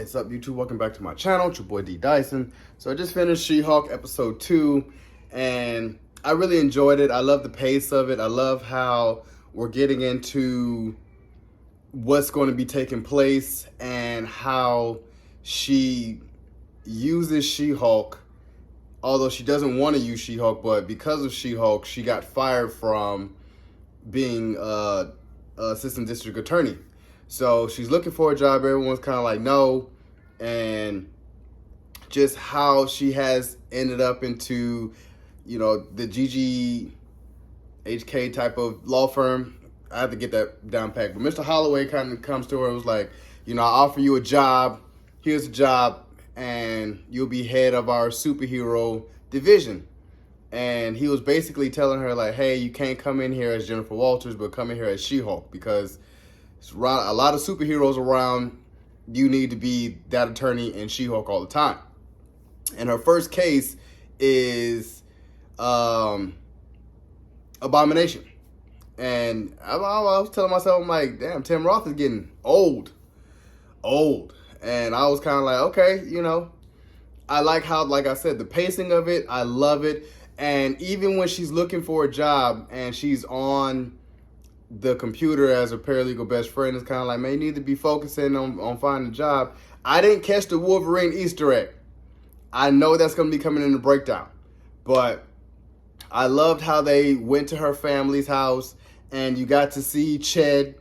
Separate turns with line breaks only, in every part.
is up, YouTube? Welcome back to my channel. It's your boy D Dyson. So I just finished She-Hulk episode 2, and I really enjoyed it. I love the pace of it. I love how we're getting into what's going to be taking place and how she uses She-Hulk, although she doesn't want to use She-Hulk, but because of She-Hulk, she got fired from being assistant district attorney. So she's looking for a job. Everyone's kind of like, no. And just how she has ended up into, the GGHK type of law firm. I have to get that down packed. But Mr. Holloway kind of comes to her and was like, I offer you a job. Here's a job. And you'll be head of our superhero division. And he was basically telling her, like, hey, you can't come in here as Jennifer Walters, but come in here as She-Hulk, because it's around, a lot of superheroes around. You need to be that attorney and She-Hulk all the time. And her first case is Abomination. And I was telling myself, I'm like, damn, Tim Roth is getting old. And I was kind of like, okay, I like how, like I said, the pacing of it, I love it. And even when she's looking for a job and she's on the computer as a paralegal best friend, it's kind of like, man, you need to be focusing on finding a job. I didn't catch the Wolverine Easter egg. I know that's going to be coming in the breakdown. But I loved how they went to her family's house and you got to see Ched.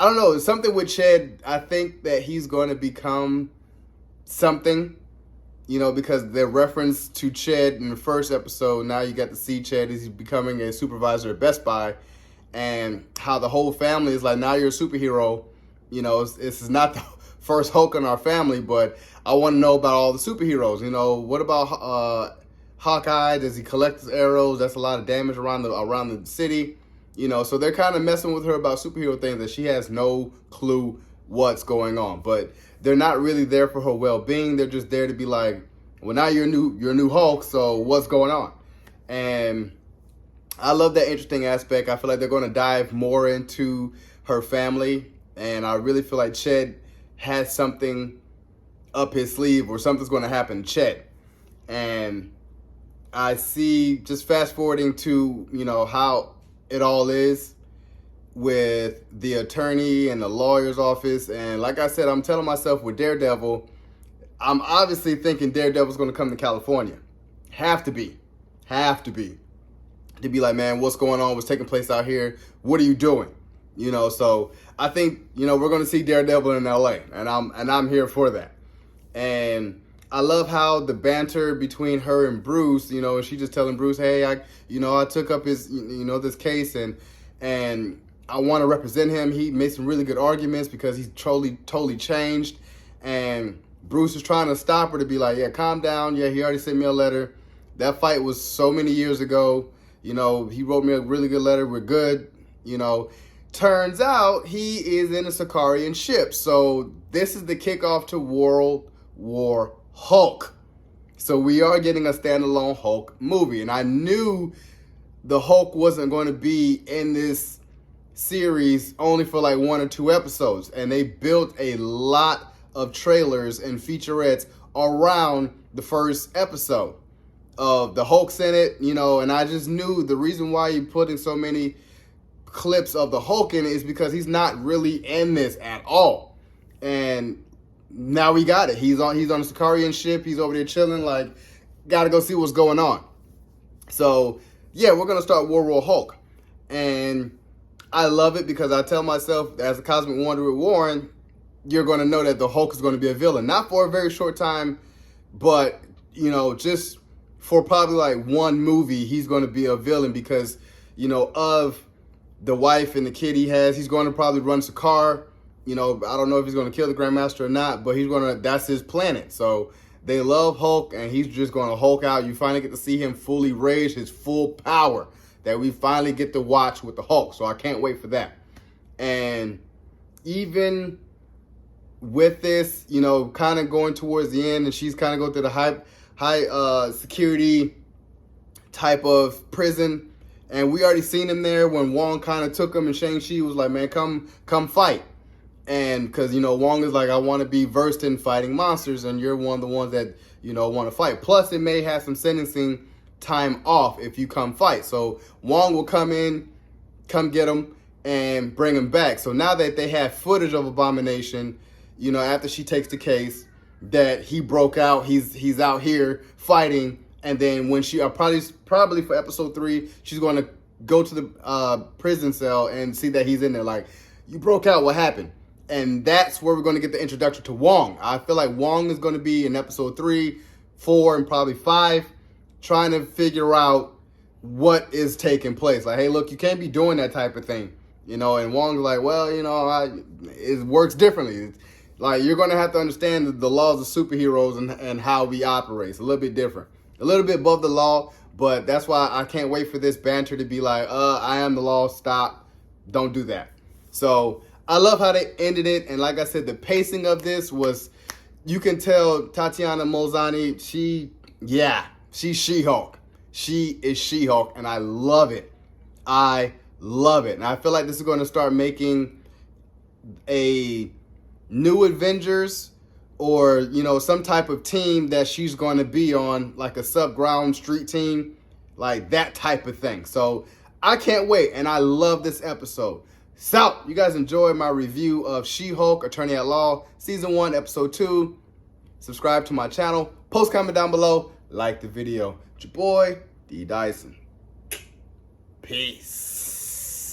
I don't know, something with Ched, I think that he's going to become something. Because the reference to Ched in the first episode, now you got to see Ched as he's becoming a supervisor at Best Buy, and how the whole family is like, now you're a superhero. This is not the first Hulk in our family, but I want to know about all the superheroes. What about Hawkeye? Does he collect his arrows? That's a lot of damage around the city. So they're kind of messing with her about superhero things that she has no clue what's going on. But they're not really there for her well-being. They're just there to be like, well, now you're a new Hulk, so what's going on? And I love that interesting aspect. I feel like they're going to dive more into her family, and I really feel like Ched has something up his sleeve, or something's going to happen to Ched. And I see, just fast forwarding to, how it all is with the attorney and the lawyer's office. And like I said, I'm telling myself with Daredevil, I'm obviously thinking Daredevil's going to come to California. Have to be. To be like, man, what's going on? What's taking place out here? What are you doing? So I think, we're going to see Daredevil in LA, and I'm here for that. And I love how the banter between her and Bruce, and she just telling Bruce, hey, I took up his, this case, and I want to represent him. He made some really good arguments because he's totally changed. And Bruce is trying to stop her to be like, yeah, calm down. Yeah, he already sent me a letter. That fight was so many years ago. He wrote me a really good letter. We're good. Turns out he is in a Sicarian ship. So this is the kickoff to World War Hulk. So we are getting a standalone Hulk movie. And I knew the Hulk wasn't going to be in this series only for like 1 or 2 episodes. And they built a lot of trailers and featurettes around the first episode of the Hulk's in it, and I just knew the reason why you're putting so many clips of the Hulk in it is because he's not really in this at all. And now we got it. He's on a Sicarian ship. He's over there chilling, like, gotta go see what's going on. So yeah, we're gonna start WorldwarHulk. And I love it because I tell myself, as a Cosmic Wanderer with Warren, you're going to know that the Hulk is going to be a villain. Not for a very short time, but, just for probably like 1 movie, he's going to be a villain because, of the wife and the kid he has. He's going to probably run Sakaar. I don't know if he's going to kill the Grandmaster or not, but that's his planet. So they love Hulk, and he's just going to Hulk out. You finally get to see him fully raise his full power that we finally get to watch with the Hulk. So I can't wait for that. And even with this, kind of going towards the end, and she's kind of going through the high security type of prison. And we already seen him there when Wong kind of took him, and Shang-Chi was like, man, come fight. And because, you know, Wong is like, I want to be versed in fighting monsters, and you're one of the ones that, you know, want to fight. Plus, it may have some sentencing time off if you come fight. So Wong will come in, come get him, and bring him back. So now that they have footage of Abomination, you know, after she takes the case, that he broke out, he's out here fighting, and then when she probably for episode 3, she's going to go to the prison cell and see that he's in there. Like, you broke out, what happened? And that's where we're going to get the introduction to Wong. I feel like Wong is going to be in episode 3, 4, and probably 5, trying to figure out what is taking place. Like, hey, look, you can't be doing that type of thing, you know. And Wong's like, well, you know, it works differently. It's like, you're going to have to understand the laws of superheroes and how we operate. It's a little bit different, a little bit above the law. But that's why I can't wait for this banter to be like, I am the law, stop, don't do that. So I love how they ended it. And like I said, the pacing of this was, you can tell Tatiana Maslany, she's She-Hulk. She is She-Hulk, and I love it. I love it. And I feel like this is going to start making a new Avengers, or, you know, some type of team that she's going to be on, like a sub-ground street team, like that type of thing. So I can't wait, and I love this episode. So, you guys enjoyed my review of She-Hulk, Attorney at Law, Season 1, Episode 2. Subscribe to my channel. Post comment down below. Like the video. It's your boy, D. Dyson. Peace.